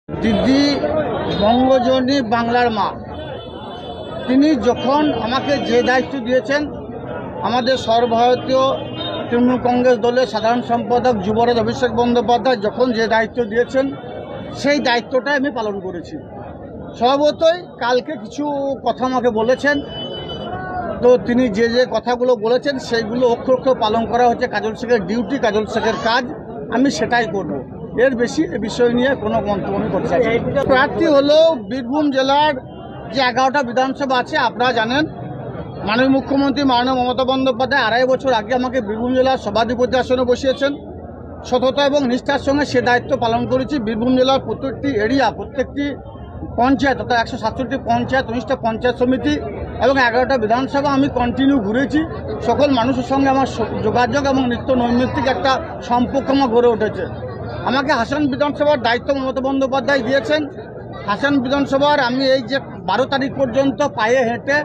দিদি বঙ্গজননী বাংলার মা, তিনি যখন আমাকে যে দায়িত্ব দিয়েছেন, আমাদের সর্বভারতীয় তৃণমূল কংগ্রেস দলের সাধারণ সম্পাদক যুবরাজ অভিষেক বন্দ্যোপাধ্যায় যখন যে দায়িত্ব দিয়েছেন, সেই দায়িত্বটাই আমি পালন করেছি। স্বভাবতই কালকে কিছু কথা আমাকে বলেছেন, তো তিনি যে যে কথাগুলো বলেছেন সেইগুলো অক্ষর অক্ষর পালন করা হচ্ছে। কাজল শেখের ডিউটি, কাজল শেখের কাজ, আমি সেটাই করব। এর বেশি এ বিষয় নিয়ে কোনো মন্তব্য আমি করতে চাই। প্রার্থী হলো বীরভূম জেলার যে 11টা বিধানসভা আছে, আপনারা জানেন মাননীয় মুখ্যমন্ত্রী মাননীয় মমতা বন্দ্যোপাধ্যায় 2.5 বছর আগে আমাকে বীরভূম জেলার সভাধিপতি আসনে বসিয়েছেন। সততা এবং নিষ্ঠার সঙ্গে সে দায়িত্ব পালন করেছি। বীরভূম জেলার প্রত্যেকটি এরিয়া, প্রত্যেকটি পঞ্চায়েত, অর্থাৎ 167টি পঞ্চায়েত, 19টা পঞ্চায়েত সমিতি এবং 11টা বিধানসভা আমি কন্টিনিউ ঘুরেছি। সকল মানুষের সঙ্গে আমার যোগাযোগ এবং নিত্য নৈমিত্তিক একটা সম্পর্ক আমার গড়ে উঠেছে। আমাকে হাসান বিধানসভার দায়িত্ব মমতা বন্দ্যোপাধ্যায় দিয়েছেন। হাসান বিধানসভার আমি এই যে 12 তারিখ পর্যন্ত পায়ে হেঁটে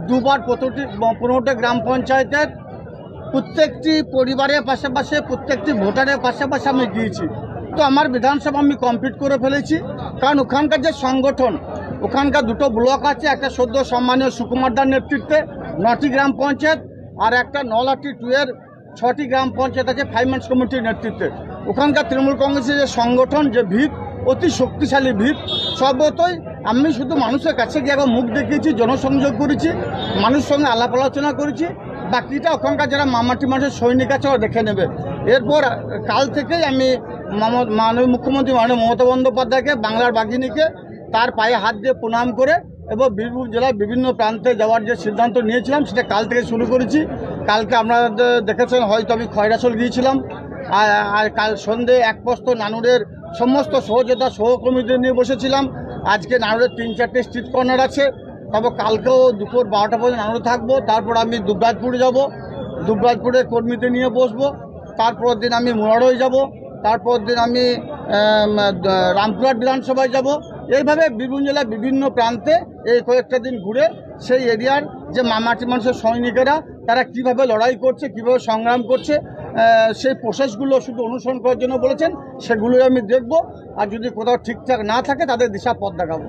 দুবার 15টা গ্রাম পঞ্চায়েতের প্রত্যেকটি পরিবারের পাশাপাশি প্রত্যেকটি ভোটারের পাশাপাশি আমি গিয়েছি। তো আমার বিধানসভা আমি কমপ্লিট করে ফেলেছি, কারণ ওখানকার যে সংগঠন, ওখানকার 2টো ব্লক আছে, একটা সদ্য সম্মানীয় সুকুমারদার নেতৃত্বে 9টি গ্রাম পঞ্চায়েত, আর একটা নলাটি 2-এর 6টি গ্রাম পঞ্চায়েত আছে ফাইন্যান্স কমিটির নেতৃত্বে। ওখানকার তৃণমূল কংগ্রেসের যে সংগঠন, যে ভিত, অতি শক্তিশালী ভিত। সর্বতই আমি শুধু মানুষের কাছে গিয়ে একবার মুখ দেখিয়েছি, জনসংযোগ করেছি, মানুষের সঙ্গে আলাপ আলোচনা করেছি। বাকিটা ওখানকার যারা মামাটি মানুষের সৈনিক আছে ওরা দেখে নেবে। এরপর কাল থেকেই আমি মাননীয় মুখ্যমন্ত্রী মাননীয় মমতা বন্দ্যোপাধ্যায়কে, বাংলার বাঘিনীকে তার পায়ে হাত দিয়ে প্রণাম করে এবং বীরভূম জেলার বিভিন্ন প্রান্তে যাওয়ার যে সিদ্ধান্ত নিয়েছিলাম সেটা কাল থেকে শুরু করেছি। কালকে আপনারা দেখেছেন, হয়তো আমি খয়রাসোল গিয়েছিলাম, আর কাল সন্ধে একপস্ত নানুরের সমস্ত সহযোদ্ধা সহকর্মীদের নিয়ে বসেছিলাম। আজকে নানুরের 3-4টে স্ট্রিট কর্নার আছে, তবে কালকেও দুপুর 12টা পর্যন্ত নানুরে থাকবো। তারপর আমি দুবরাজপুরে যাব, দুবরাজপুরের কর্মীদের নিয়ে বসবো। তারপর দিন আমি মুরারই যাব, তারপর দিন আমি রামপুরহাট বিধানসভায় যাব। এইভাবে বীরভূম জেলার বিভিন্ন প্রান্তে এই কয়েকটা দিন ঘুরে সেই এরিয়ার যে মামাটি মানুষের সৈনিকেরা তারা কিভাবে লড়াই করছে, কিভাবে সংগ্রাম করছে, সেই প্রসেসগুলো শুধু অনুসরণ করার জন্য বলেছেন, সেগুলোই আমি দেখব। আর যদি কোথাও ঠিকঠাক না থাকে তাদের দিশা পথ দেখাবো।